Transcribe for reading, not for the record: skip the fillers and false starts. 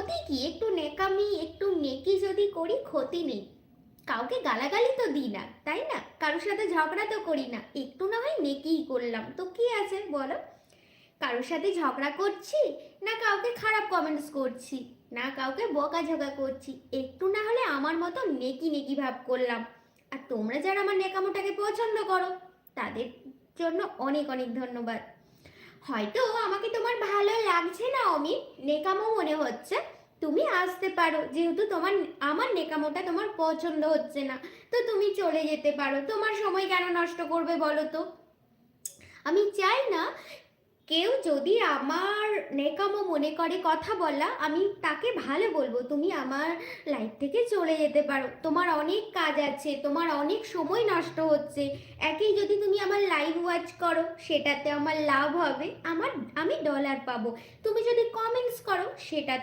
ক্ষতি কি? একটু নেকামি একটু নেকি যদি করি ক্ষতি নেই। কাউকে গালাগালি তো দিই না, তাই না? কারোর সাথে ঝগড়া তো করি না, একটু না হয় নেকিই করলাম, তো কি আছে বলো? কারোর সাথে ঝগড়া করছি, না কাউকে খারাপ কমেন্টস করছি, না কাউকে বকাঝকা করছি, একটু না হলে আমার মতো নেকি নেকি ভাব করলাম। আর তোমরা যারা আমার নেকামোটাকে পছন্দ করো, তাদের জন্য অনেক অনেক ধন্যবাদ। হয়তো আমাকে তোমার ভালো লাগছে না অমিত, নেকামো মনে হচ্ছে, তুমি আসতে পারো, যেহেতু তোমার আমার নেকামোটা তোমার পছন্দ হচ্ছে না, তো তুমি চলে যেতে পারো, তোমার সময় কেন নষ্ট করবে বলো তো? আমি চাই না কেউ যদি আমার নেকামো মনে করে কথা বলা, আমি তাকে ভালো বলবো, তুমি আমার লাইফ থেকে চলে যেতে পারো, তোমার অনেক কাজ আছে, তোমার অনেক সময় নষ্ট হচ্ছে, একই যদি তুমি আমার লাইভ ওয়াচ করো সেটাতে আমার লাভ হবে, আমি ডলার পাবো, তুমি যদি কমেন্টস করো সেটা